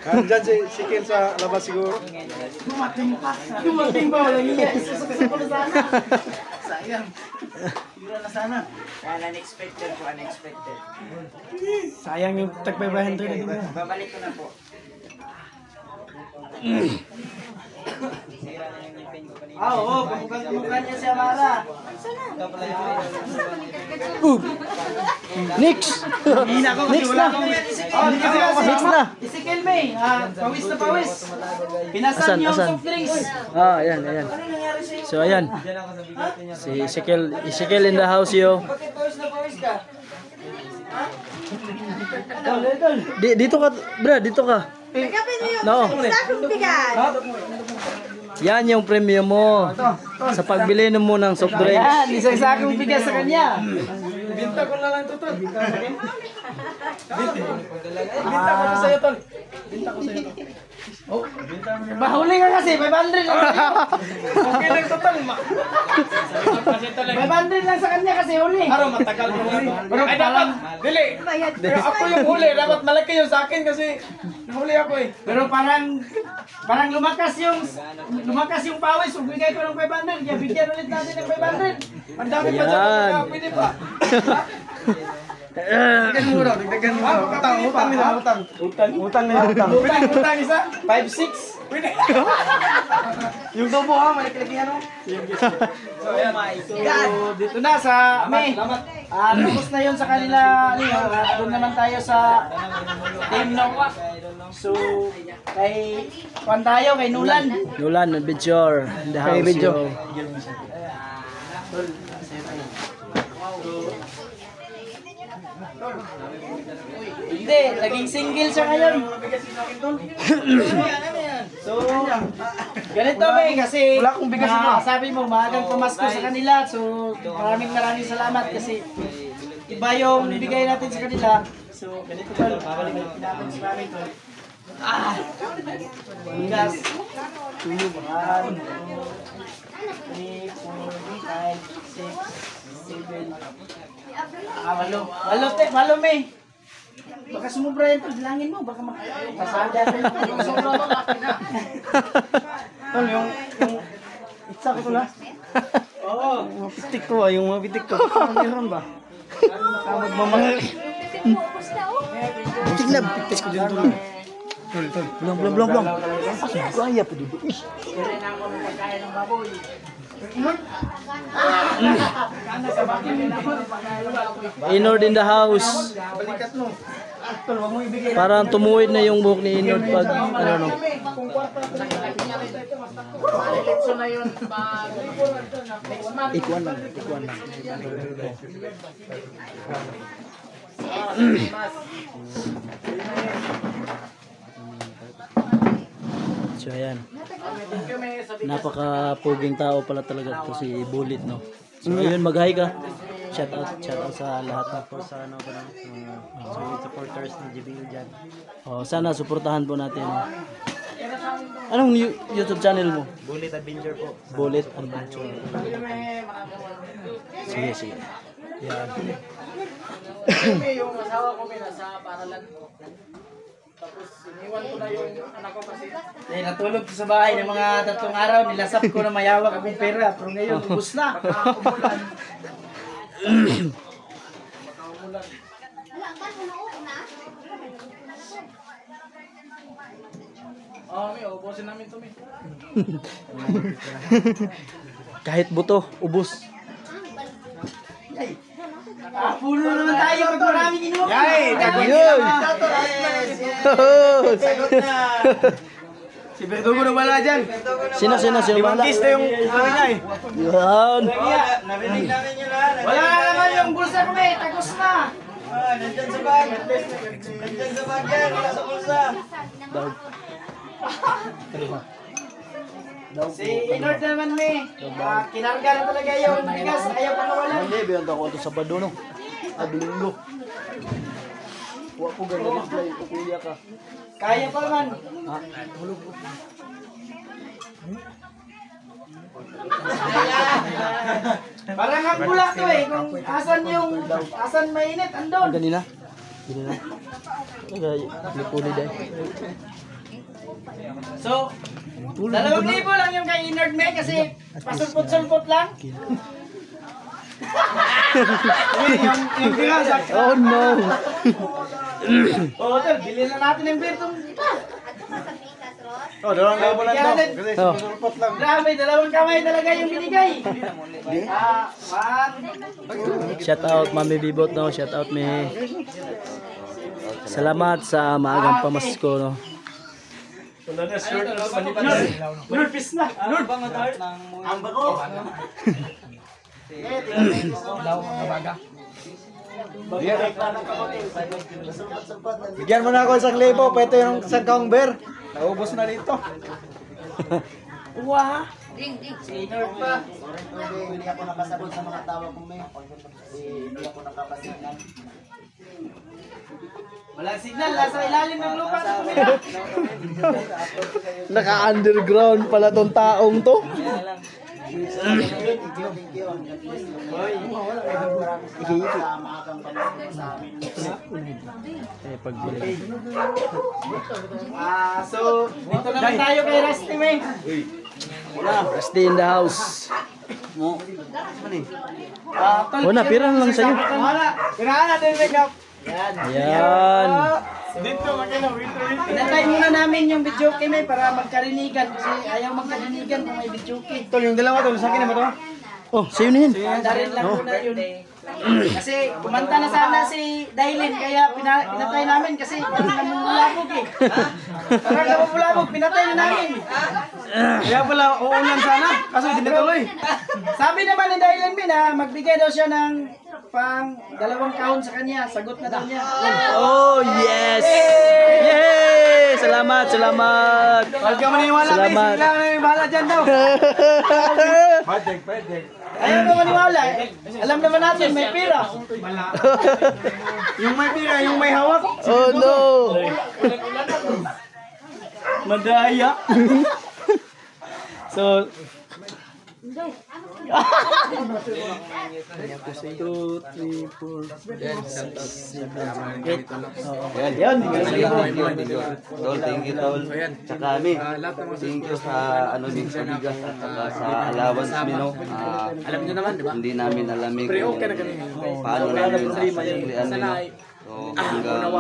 Andyan si Ken sa labas siguro. Dumating pa. Dumating pa. Walang iya. Isusukas ko na sana. Sayang. Siguro na sana. Unexpected po, unexpected. Sayang yung tag-500 na din. Babalik ko na po. Oo, pumukan niya si Amara. Next! Next na! Next na! Isikil May, pawis na pawis. Pinasan yung Asan? soft drinks. Ayan. So, ayan. Si Ezekiel in the house, yo. Bakit pawis na pawis ka? Dito ka, Brad, dito ka. No. Yan yung premium mo sa pagbili mo ng soft drinks. Ayan, isang sakong bigas sa kanya. Binta ko na lang ito, tol. Binta ko na sa'yo, tol. Binta ko sa'yo, tol. Oh, binta mo. Mahuli ka kasi, 500 lang. Okay lang ito, tol. 500 lang sa kanya kasi huli. Araw, matagal ko huli. Ay, dapat, dili. Pero ako yung huli. Dapat malaki yung sa akin kasi nahuli ako eh. Pero parang lumakas yung pawis. Bigay ko ng 500. Kaya bigyan ulit natin ng 500. Ang dami pa dyan. Yan. Pwede pa. Dagdagan mo daw, dagdagan mo daw. Utang na utang. Utang na utang. Utang isa? 5-6? Pwede. Yung tubo ha, malikilakihan mo. So, ayan. So, dito na sa May. Tapos na yun sa kanila. Doon naman tayo sa team Noah. So, kay Nulan. Nulan, adventure in the house, yo. Hindi, naging single siya ngayon. So, ganito May, kasi sabi mo, maagang pumasko sa kanila. So, maraming salamat kasi iba yung bigay natin sa kanila. So, ganito tol, babalik natin si Mami tol. Bigas. 1, 2, 3, 4, 5, 6, 7. Walo May. Baka sumubra yan tol, bilangin mo, baka makasada rin. Sumubra mo, laki na. Tol, yung itsa ko tol ha. Oo. Yung mga pitik ko. Meron ba? Magmamahal. Pitik na, pitik ko dyan tol. Blong. Kaya pa dito. Kaya na ako ng pagkain ng baboy. Inord in the house. Balikat mo. Tol, wag mo ibigay. Parang tumuwid na yung buhok ni Inord pag ano no. Malilitso na yun pag next month. Ikuan lang. So ayan. Napaka-puging tao pala talaga to si Bullet, no. So ayun, mag-hi ka. Shout out sa lahat ng sa ano ba supporters ni GBU diyan. Oh, sana suportahan po natin. Anong YouTube channel mo? Bullet Adventure po. Bullet Adventure. Sige. Yan. Yung asawa ko may nasa paralan ko. Tapos iniwan ko na yung anak ko kasi. Natulog ko sa bahay ng mga 3 araw. Nilasap ko na mayawak akong pera. Pero ngayon, ubus na. Makakaumulan. May ubusin namin ito, may. Kahit buto, ubos. Puno naman tayo pag maraming inuwi. Yay! Yun! Sagot na! Si Bertugo na wala dyan. Sino wala? Kiss na yung ano niya eh. Yan. Narinig namin yun ha. Wala na naman yung bulsa ko, may. Tagos na. Nandyan sa bag. Nandyan sa bag yan. Wala sa bulsa. Si Inord naman, may. Kinarga na talaga yung bigas. Ayaw pa nawala. Hindi, biyan ako ito sa Bado, no? Linggo. Huwag ko ganyan reply. Kuya ka. Kaya pa man. Parang ang bula to eh. Kung asan mainit, andon. Ganina. Lipuli dahil. So, 2,000 lang yung kay Inord May kasi pasulpot-sulpot lang. Yung tira, Oh no. Oo, tol, bilhin na natin yung beer tong Oh, 2,000 lang to. Kasi Oh. susulpot lang. Grabe, 2 kamay talaga yung binigay. Shout out Mami Bibot no, shout out me. Salamat sa maagang pamasko no. Wala na shirt. Lord, peace na. Lord, ang bago. Bigyan mo na ako isang libo, pwede yung isang kaungber. Naubos na dito. Wah. Si Inord pa. Hindi ako nakasagot sa mga tawag ko, may. Hindi ako nakapasignan. Walang signal, nasa ilalim ng lupa. Naka-underground pala tong taong to. Pagbili. So, dito na lang tayo kay Rusty, May. Stay in the house. Tol, Una, pirang lang sa'yo. Wala. Kailangan natin make up. Ayan. Dito, makina, Pinatay muna namin yung videoke, May, para magkarinigan. Kasi ayaw magkarinigan kung may videoke. Tol, yung dalawa tol, sa akin na ba to? Oh, sa'yo na yun. Andarin lang muna yun. Kasi kumanta na sana si Dailin, kaya pinatay namin kasi parang namumulabog eh. Parang namumulabog, pinatay na namin. Kaya pala, uulan sana. Kaso hindi natuloy. Sabi naman ni Dailin Min na magbigay daw siya ng pang 2 kahon sa kanya. Sagot na daw niya. Oh, yes! Yay! Salamat, salamat! Huwag ka maniwala, may Salamat. sila na yung bahala dyan daw. Pwede. Ayaw ka maniwala eh. Alam naman natin, may pira. Yung may pira, yung may hawak. Oh no! Madaya. So, 2, 3, 4. Yan. Tol, thank you tol. Tsaka kami, thank you sa ano din sa bigas at saka sa allowance mi no. Alam niyo naman, di ba? Hindi namin alam kung paano namin sasaklian mi no. So, hanggang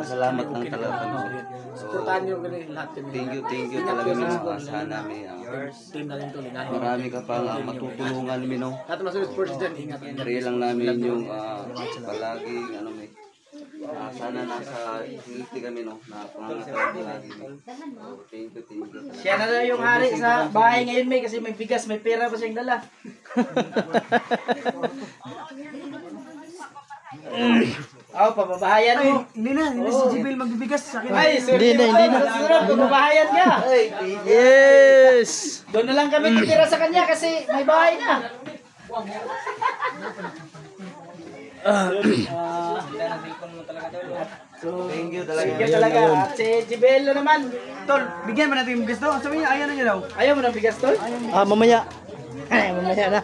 salamat ng talaga. Supportahan nyo ganun lahat yun. Thank you talaga mi no. Sana mi Team na rin to, linahin. marami ka pang matutulungan mi no. Lahat ng mga sports dyan, ingat. Pray lang namin yung palaging ano may sana nasa healthy kami no, na pangangatawa lagi. Thank you. Siya na daw yung hari sa bahay ngayon, May, kasi may bigas, may pera pa siyang dala. Oh, pababahayan mo. Hindi na si Jibil magbibigas sa akin. Ay, Hindi na. Susunod, pababahayan ka. Yes! Doon na lang kami titira sa kanya kasi may bahay na. Thank you Sige talaga. talaga. At si Jibelo naman. Tol, bigyan mo natin yung bigas daw. Sabi niya, ayaw na niya daw. Ayaw mo ng bigas, tol? Mamaya. Mamaya na.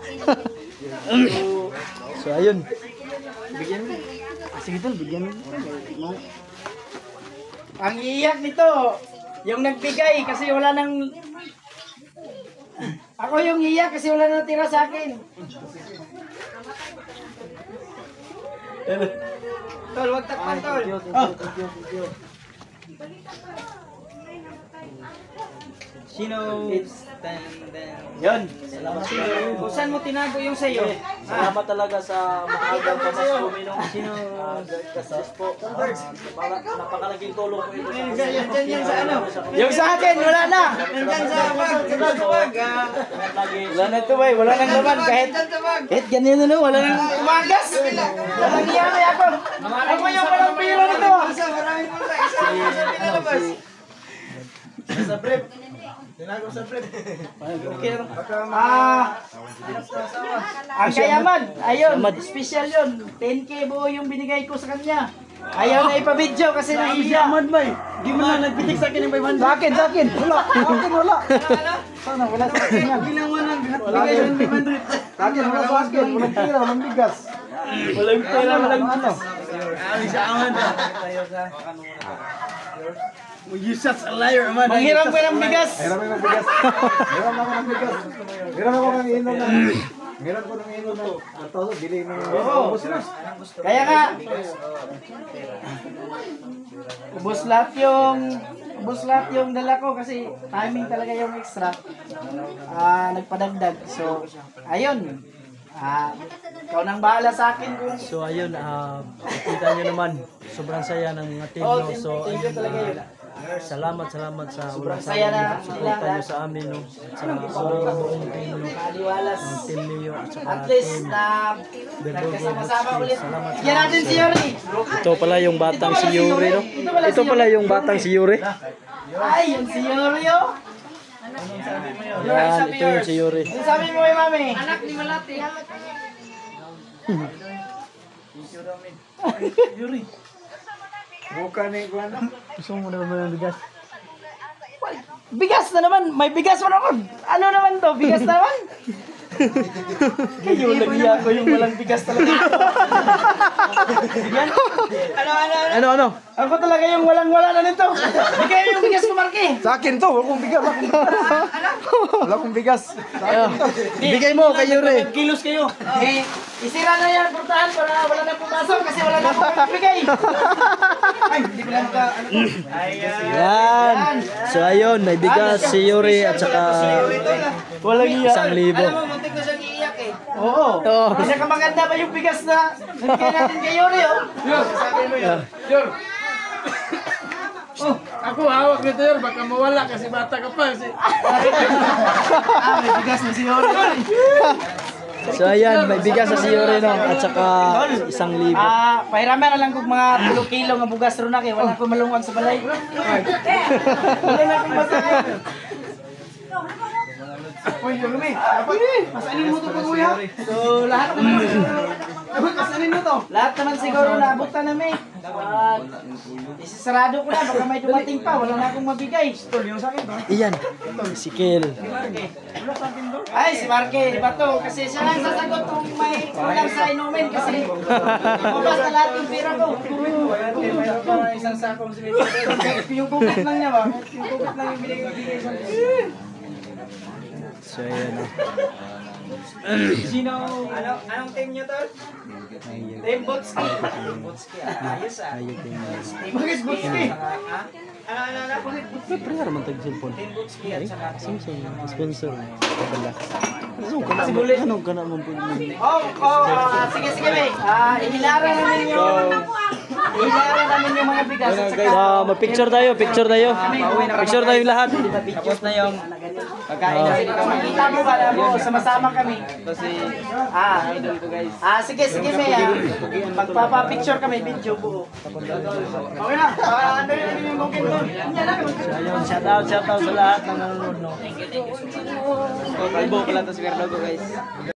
So, ayun. Bigyan mo. Sige tol, bigyan mo. Ang iiyak nito, yung nagbigay kasi wala nang... Ako yung iiyak kasi wala nang tira sa akin. Tol, wag takpan, tol. Sino? Yun. Kung saan mo tinago yung sayo? Salamat talaga sa maagang pamasko mi no. Sino? Gastos po. Napakalaking tulong po ito Yan sa ano? Yung sa akin, wala na. Nandyan sa bag. Wala na ito, bay. Wala nang laman. Kahit ganyan na, wala nang umagas. Walang iyamay ako. Ako yung walang pira nito. Maraming pulsa. Isa pinalabas. Sa brief. Tinago sa brief. Ang kayaman, ayun, special yun. 10K buo yung binigay ko sa kanya. Ayaw na ipabidyo kasi nahiya. Di mo na nagpitik sa akin yung 500. Sa akin. Wala. Sana wala sa akin yan. Bilang 100. Bigay yung 500. Sa akin, wala sa akin. Walang pira, walang bigas. Walang pera, walang ano. You such a liar, man. Manghiram ko ng bigas. Hiram ako ng bigas. Hiram ako ng bigas. Hiram ako ng inom na. Hiram ko ng inom na. Ato, dili na. Oo. Kaya nga, ubos lahat yung dala ko kasi timing talaga yung extra. Nagpadagdag. So, ayun. Ikaw nang bahala sa akin kung... So ayun, kita nyo naman, sobrang saya ng mga team, no? So thank you talaga yun. salamat sa Sobrang saya na suporta nyo sa amin, no? At sa buong team, no? Aliwalas. Team Leo at saka At least team na nagkasama-sama ulit. Salamat. Bigyan natin si Yuri. Ito pala yung batang si Yuri, no? Ito pala yung batang si Yuri. Ay, yung si Yuri, oh. Yan, ito yung si Yuri. Ano sabi mo kay mami? Anak ni Malati. Yuri. Buka ni ko ano. Gusto mo naman ng bigas? Bigas na naman. May bigas mo naman. Ano naman to? Bigas na naman? Kayo, nagiya ko yung walang bigas talaga. Yan. Ano? Ako talaga yung walang-wala na nito. Bigay mo yung bigas ko, Marky. Sa akin to, wala akong bigas. Wala akong bigas. Bigay mo kay Yuri. Kilos kayo. Isira na yan, portahan para wala na pumasok kasi wala na akong bigay. Ay, hindi ko lang ka... Yan. So ayun, may bigas si Yuri at saka Walang iya. 1,000. Alam mo, muntik ko siyang iiyak eh. Oo. Pinakamaganda pa yung bigas na nabigay natin kay Yuri, oh. Sabi mo yun. Ako hawak nito yun, baka mawala kasi bata ka pa. May bigas na si Yuri. So ayan, may bigas sa si Yuri, no? At saka 1,000. Pahiraman na lang kung mga 2 kilo nga bugas ron na kay wala ko malungwag sa balay. Wala na akong masakit. Uy, Yuri, masanin mo to kuya. So, lahat naman masanin mo to. Lahat naman siguro naabot na namin. Isasarado ko na, baka may dumating pa, wala na akong mabigay. Yung sa akin ba? Iyan, si Kel. Ay, si Marky, di ba to? Kasi siya lang sasagot kung may kulang sa inumin kasi mabas na lahat yung pira ko. Para isang sakong simento. Yung kubit lang niya ba? Yung kubit lang yung binigay sa So ayan, no? Sino? Anong team niyo tol? Team Botski. Ayos ah. Ayun din. Bakit Botski? Pre, man tag-cellphone. Team Botski at saka Samsung, sponsor. Kabala. si Bullet. Anong ka na mo po? Sige, may. Ihilaran namin yung mga bigas at saka Mag-picture tayo. Picture tayong lahat. tapos na yung pagkain na makita mo ba na mo, sama-sama kami. Kasi, idol ko guys. Sige, may. Magpapa-picture kami, video buo. Okay na, ano yung booking doon? Ayun, shout out sa lahat ng nanonood, no? Kalbo pala to si Verdogo guys.